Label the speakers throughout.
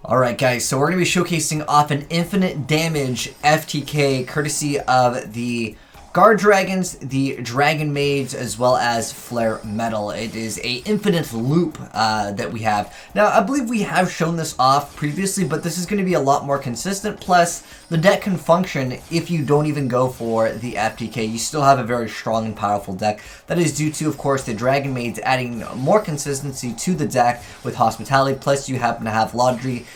Speaker 1: Alright guys, so we're going to be showcasing off an infinite damage FTK courtesy of the Guard Dragons, the Dragon Maids, as well as Flare Metal. It is a infinite loop that we have. Now, I believe we have shown this off previously, but this is going to be a lot more consistent. Plus, the deck can function if you don't even go for the FTK. You still have a very strong and powerful deck. That is due to, of course, the Dragon Maids adding more consistency to the deck with Hospitality. Plus, you happen to have Laundry,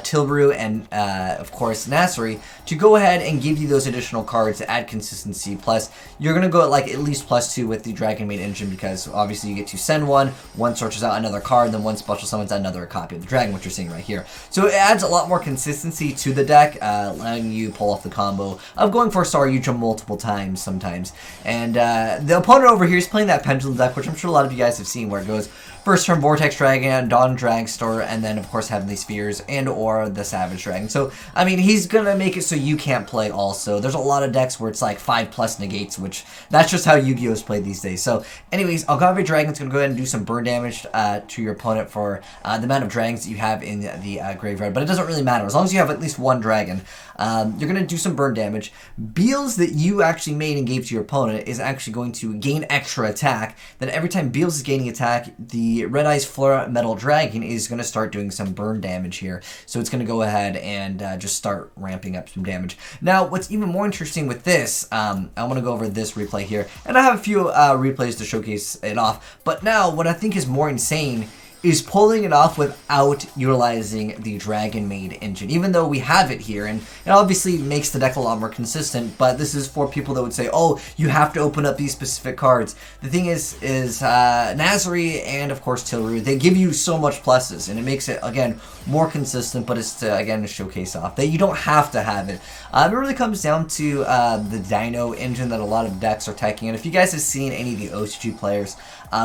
Speaker 1: Tilbrew, and of course Nasri to go ahead and give you those additional cards to add consistency. Plus, you're going to go at least +2 with the Dragon Maid engine, because obviously you get to send one searches out another card, then one special summons another copy of the dragon, which you're seeing right here. So it adds a lot more consistency to the deck, allowing you pull off the combo of going for Saryuja multiple times sometimes. And the opponent over here is playing that Pendulum deck, which I'm sure a lot of you guys have seen, where it goes first turn Vortex Dragon, Dawn Dragster, and then of course Heavenly Spheres and or the Savage Dragon. So I mean, he's gonna make it so you can't play also. There's a lot of decks where it's like 5+ negates, which that's just how Yu-Gi-Oh is played these days. So anyways, Agave Dragon's gonna go ahead and do some burn damage to your opponent for the amount of dragons that you have in the graveyard, but it doesn't really matter as long as you have at least one dragon. You're gonna do some burn damage. Beals that you actually made and gave to your opponent is actually going to gain extra attack. Then every time Beals is gaining attack, the Red Eyes Flora Metal Dragon is going to start doing some burn damage here. So it's going to go ahead and just start ramping up some damage. Now, what's even more interesting with this, I want to go over this replay here. And I have a few replays to showcase it off. But now, what I think is more insane is pulling it off without utilizing the Dragon Maid engine, even though we have it here, and it obviously makes the deck a lot more consistent. But this is for people that would say, oh, you have to open up these specific cards. The thing is Nasri and of course Tilru, they give you so much pluses, and it makes it again more consistent. But it's to, again, to showcase off that you don't have to have it. It really comes down to the Dino engine that a lot of decks are taking. And if you guys have seen any of the OCG players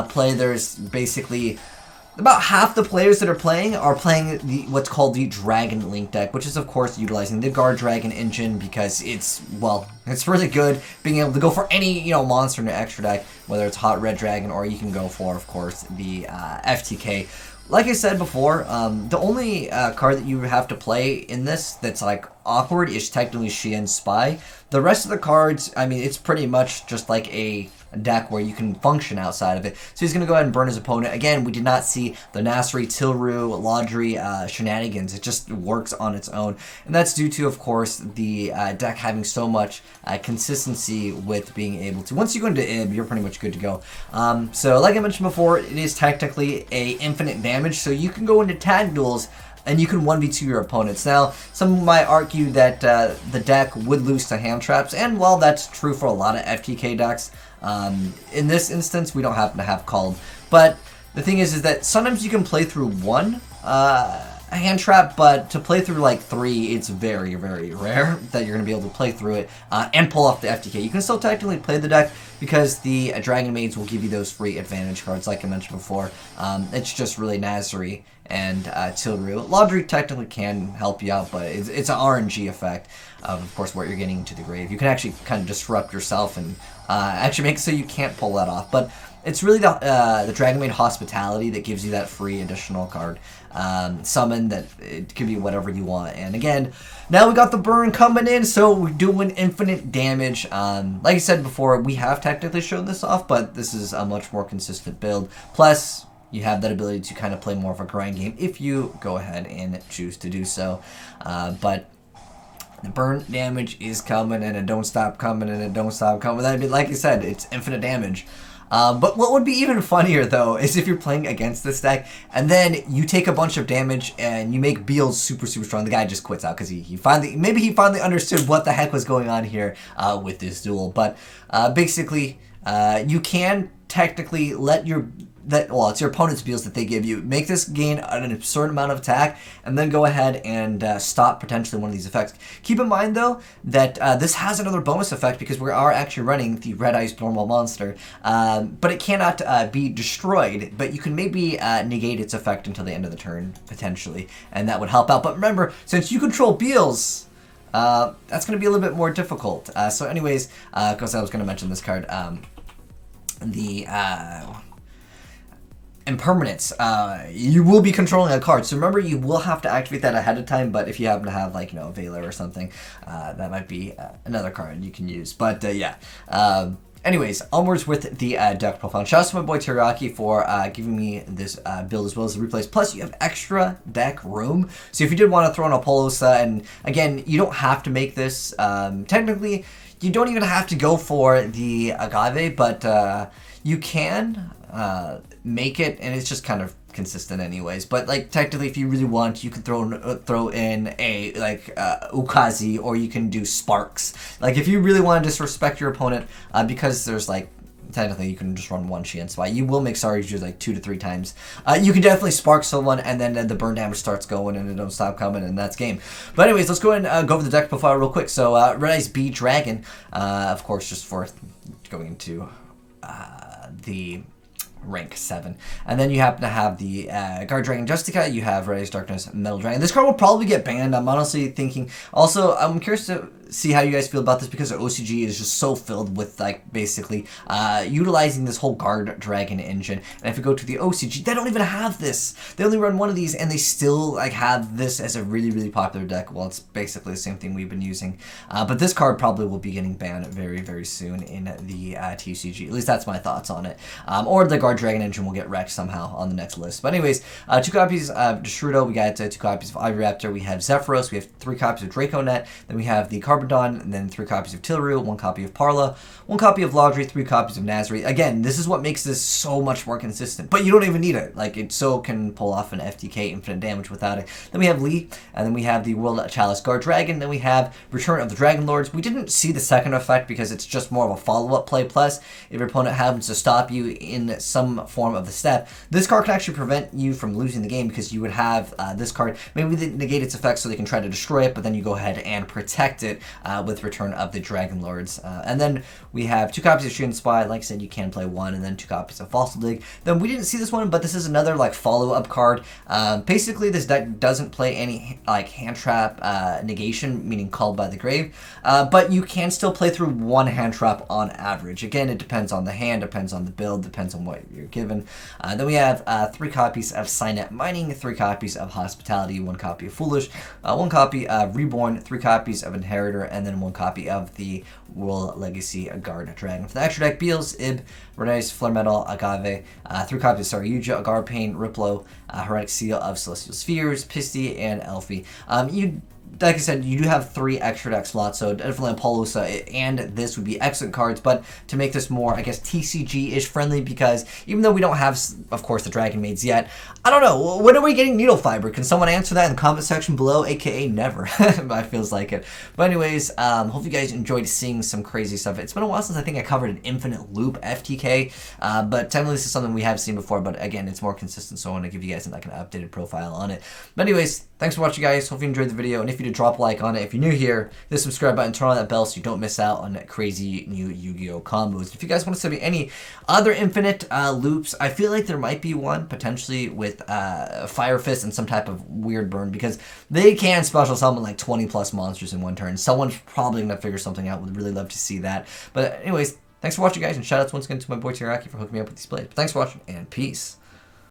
Speaker 1: play, there's basically about half the players that are playing what's called the Dragon Link deck, which is of course utilizing the Guard Dragon engine, because it's, well, it's really good being able to go for any, you know, monster in an extra deck, whether it's Hot Red Dragon or you can go for, of course, the FTK. Like I said before, the only card that you have to play in this that's like awkward is technically Xian's Spy. The rest of the cards, I mean, it's pretty much just like a deck where you can function outside of it. So he's going to go ahead and burn his opponent. Again, we did not see the Nasri, Tilru, Laundry shenanigans. It just works on its own. And that's due to, of course, the deck having so much consistency with being able to. Once you go into IB, you're pretty much good to go. So like I mentioned before, it is technically a infinite damage. So you can go into tag duels and you can 1v2 your opponents. Now, some might argue that the deck would lose to hand traps, and while that's true for a lot of FTK decks, in this instance, we don't happen to have called. But the thing is that sometimes you can play through one hand trap, but to play through like 3, it's very, very rare that you're going to be able to play through it and pull off the FTK. You can still technically play the deck because the Dragon Maids will give you those free advantage cards, like I mentioned before. It's just really Nasri and Tilru. Laundry technically can help you out, but it's an RNG effect of course, what you're getting into the grave. You can actually kind of disrupt yourself and actually make it so you can't pull that off. But it's really the Dragon Maid Hospitality that gives you that free additional card. Summon that it could be whatever you want. And again, now we got the burn coming in, so we're doing infinite damage. Like I said before, we have technically shown this off, but this is a much more consistent build. Plus, you have that ability to kind of play more of a grind game if you go ahead and choose to do so. But the burn damage is coming, and it don't stop coming, and it don't stop coming. That'd be, like I said, it's infinite damage. But what would be even funnier, though, is if you're playing against this deck, and then you take a bunch of damage, and you make Beals super, super strong. The guy just quits out, because he finally understood what the heck was going on here with this duel. But basically, you can technically let it's your opponent's Beals that they give you. Make this gain an absurd amount of attack, and then go ahead and stop potentially one of these effects. Keep in mind, though, that this has another bonus effect, because we are actually running the Red Eyes normal monster. But it cannot be destroyed, but you can maybe negate its effect until the end of the turn, potentially, and that would help out. But remember, since you control Beals, that's going to be a little bit more difficult. So anyways, because I was going to mention this card, and permanents. You will be controlling a card, so remember you will have to activate that ahead of time. But if you happen to have like a Veiler or something, that might be another card you can use. But yeah. Anyways, onwards with the deck profile. Shout out to my boy Teriyaki for giving me this build as well as the replays. Plus, you have extra deck room. So if you did want to throw in a Polosa, and again, you don't have to make this. Technically, you don't even have to go for the Agave, but you can make it, and it's just kind of consistent anyways. But like technically, if you really want, you can throw in a Ukazi, or you can do Sparks. Like if you really want to disrespect your opponent, because there's like technically you can just run one Shian Spy. You will make Sarju like 2 to 3 times. You can definitely spark someone, and then the burn damage starts going, and it don't stop coming, and that's game. But anyways, let's go ahead and go over the deck profile real quick. So Red Eyes B Dragon, of course, just for going into the rank 7. And then you happen to have the Guard Dragon Justica, you have Red Eyes Darkness Metal Dragon. This card will probably get banned. I'm honestly thinking. Also, I'm curious to see how you guys feel about this, because the OCG is just so filled with like basically utilizing this whole Guard Dragon engine. And if you go to the OCG, they don't even have this. They only run one of these, and they still like have this as a really popular deck. Well, it's basically the same thing we've been using, but this card probably will be getting banned very soon in the TCG. At least that's my thoughts on it. Or the Guard Dragon engine will get wrecked somehow on the next list. But anyways, 2 copies of Desrudo, we got 2 copies of Ivy Raptor, we have Zephyros, we have 3 copies of Draconet, then we have the Carbodon, and then 3 copies of Tilru, 1 copy of Parla, 1 copy of Laudry, 3 copies of Nazri. Again, this is what makes this so much more consistent, but you don't even need it. Like, it so can pull off an FTK infinite damage without it. Then we have Lee, and then we have the World Chalice Guard Dragon, then we have Return of the Dragon Lords. We didn't see the second effect because it's just more of a follow-up play. Plus, if your opponent happens to stop you in some form of the step, this card can actually prevent you from losing the game, because you would have this card, maybe they negate its effects so they can try to destroy it, but then you go ahead and protect it with Return of the Dragon Lords. And then we have 2 copies of Shian Spy. Like I said, you can play 1, and then 2 copies of Fossil Dig. Then we didn't see this one, but this is another like follow-up card. Basically, this deck doesn't play any like hand trap negation, meaning called by the grave, but you can still play through 1 hand trap on average. Again, it depends on the hand, depends on the build, depends on what you're given. Then we have 3 copies of Signet Mining, 3 copies of Hospitality, 1 copy of Foolish, 1 copy of Reborn, 3 copies of Inheritor, and then 1 copy of the World Legacy Guard Dragon. For the extra deck, Beals, Ib, Red Eyes, Flare Metal, Agave, 3 copies of Saryuja, Agarpain, Riplo, Heretic Seal of Celestial Spheres, Pisty, and Elfie. Like I said, you do have 3 extra deck slots, so definitely Apollosa and this would be excellent cards, but to make this more, I guess, TCG-ish friendly, because even though we don't have, of course, the Dragon Maids yet, I don't know, when are we getting Needle Fiber? Can someone answer that in the comment section below, aka never? It feels like it. But anyways, hope you guys enjoyed seeing some crazy stuff. It's been a while since I think I covered an Infinite Loop FTK, but technically this is something we have seen before, but again, it's more consistent, so I want to give you guys like an updated profile on it. But anyways, thanks for watching, guys. Hope you enjoyed the video, and if you did, drop a like on it. If you're new here, hit the subscribe button, turn on that bell so you don't miss out on crazy new Yu-Gi-Oh combos. If you guys want to send me any other Infinite loops, I feel like there might be one potentially with Fire Fist and some type of weird burn, because they can special summon like 20 plus monsters in one turn. Someone's probably gonna figure something out. Would really love to see that. But anyways, thanks for watching, guys, and shout outs once again to my boy Teriyaki for hooking me up with these plays. But thanks for watching, and peace.